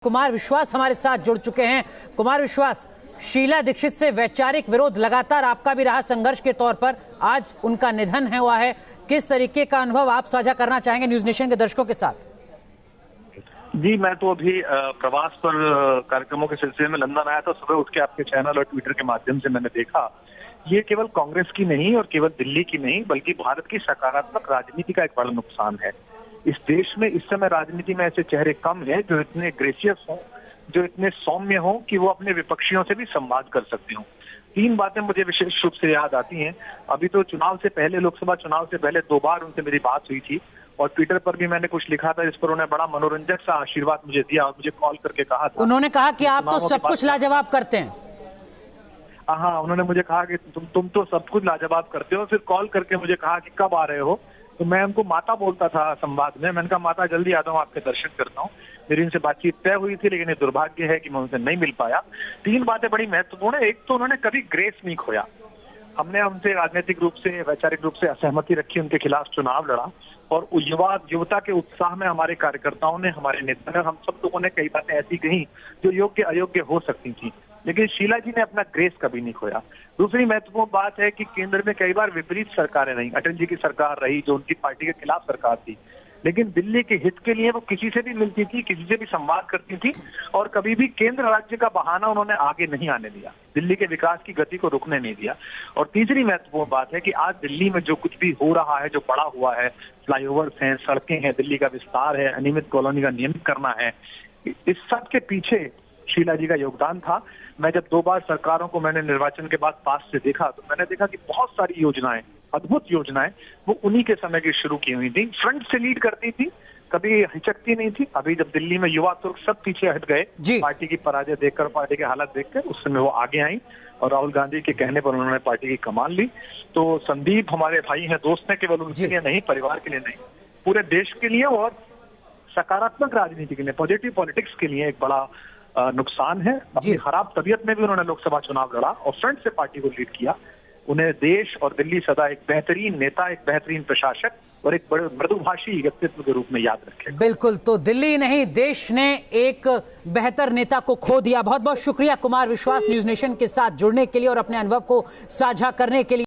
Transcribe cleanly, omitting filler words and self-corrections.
कुमार विश्वास हमारे साथ जुड़ चुके हैं। कुमार विश्वास, शीला दीक्षित से वैचारिक विरोध लगातार आपका भी रहा संघर्ष के तौर पर, आज उनका निधन हुआ है, किस तरीके का अनुभव आप साझा करना चाहेंगे न्यूज नेशन के दर्शकों के साथ? जी, मैं तो अभी प्रवास पर कार्यक्रमों के सिलसिले में लंदन आया था। सुबह उठ के आपके चैनल और ट्विटर के माध्यम से मैंने देखा, ये केवल कांग्रेस की नहीं और केवल दिल्ली की नहीं बल्कि भारत की सकारात्मक राजनीति का एक बड़ा नुकसान है। इस देश में इस समय राजनीति में ऐसे चेहरे कम हैं जो इतने ग्रेसियस हों, जो इतने सौम्य हों कि वो अपने विपक्षियों से भी संवाद कर सकते हों। तीन बातें मुझे विशेष रूप से याद आती हैं। अभी तो चुनाव से पहले, लोकसभा चुनाव से पहले 2 बार उनसे मेरी बात हुई थी और ट्विटर पर भी मैंने कुछ लिखा था, जिस पर उन्होंने बड़ा मनोरंजक सा आशीर्वाद मुझे दिया और मुझे कॉल करके कहा था। उन्होंने कहा कि आप तो सब कुछ लाजवाब करते हैं। हाँ, उन्होंने मुझे कहा कि तुम तो सब कुछ लाजवाब करते हो। फिर कॉल करके मुझे कहा कि कब आ रहे हो, तो मैं उनको माता बोलता था संवाद में। मैंने कहा माता जल्दी आता हूँ, आपके दर्शन करता हूँ। मेरी उनसे बातचीत तय हुई थी, लेकिन ये दुर्भाग्य है कि मैं उनसे नहीं मिल पाया। 3 बातें बड़ी महत्वपूर्ण है। एक तो उन्होंने कभी ग्रेस नहीं खोया। हमने उनसे राजनीतिक रूप से, वैचारिक रूप से असहमति रखी, उनके खिलाफ चुनाव लड़ा और युवता के उत्साह में हमारे कार्यकर्ताओं ने, हमारे नेता ने, हम सब लोगों ने कई बातें ऐसी कही जो योग्य अयोग्य हो सकती थी, लेकिन शीला जी ने अपना ग्रेस कभी नहीं खोया। दूसरी महत्वपूर्ण बात है कि केंद्र में कई बार विपरीत सरकारें रही। अटल जी की सरकार रही जो उनकी पार्टी के खिलाफ सरकार थी, लेकिन दिल्ली के हित के लिए वो किसी से भी मिलती थी, किसी से भी संवाद करती थी और कभी भी केंद्र राज्य का बहाना उन्होंने आगे नहीं आने दिया, दिल्ली के विकास की गति को रुकने नहीं दिया। और तीसरी महत्वपूर्ण बात है कि आज दिल्ली में जो कुछ भी हो रहा है, जो बड़ा हुआ है, फ्लाईओवर्स हैं, सड़कें हैं, दिल्ली का विस्तार है, अनियमित कॉलोनी का नियमित करना है, इस सब के पीछे शीला जी का योगदान था। मैं जब 2 बार सरकारों को मैंने निर्वाचन के बाद पास से देखा तो मैंने देखा कि बहुत सारी योजनाएं, अद्भुत योजनाएं, वो उन्हीं के समय की शुरू की हुई थी। फ्रंट से लीड करती थी, कभी हिचकती नहीं थी। अभी जब दिल्ली में युवा तुर्क सब पीछे हट गए पार्टी की पराजय देखकर, पार्टी के हालात देखकर, उस समय वो आगे आई और राहुल गांधी के कहने पर उन्होंने पार्टी की कमान ली। तो संदीप हमारे भाई हैं, दोस्त हैं, केवल उनके लिए नहीं, परिवार के लिए नहीं, पूरे देश के लिए और सकारात्मक राजनीति के लिए, पॉजिटिव पॉलिटिक्स के लिए एक बड़ा नुकसान है। अपनी खराब तबीयत में भी उन्होंने लोकसभा चुनाव लड़ा और फ्रंट से पार्टी को लीड किया। उन्हें देश और दिल्ली सदा एक बेहतरीन नेता, एक बेहतरीन प्रशासक और एक बड़े मृदुभाषी व्यक्तित्व के रूप में याद रखें। बिल्कुल, तो दिल्ली नहीं, देश ने एक बेहतर नेता को खो दिया। बहुत बहुत शुक्रिया कुमार विश्वास न्यूज नेशन के साथ जुड़ने के लिए और अपने अनुभव को साझा करने के लिए।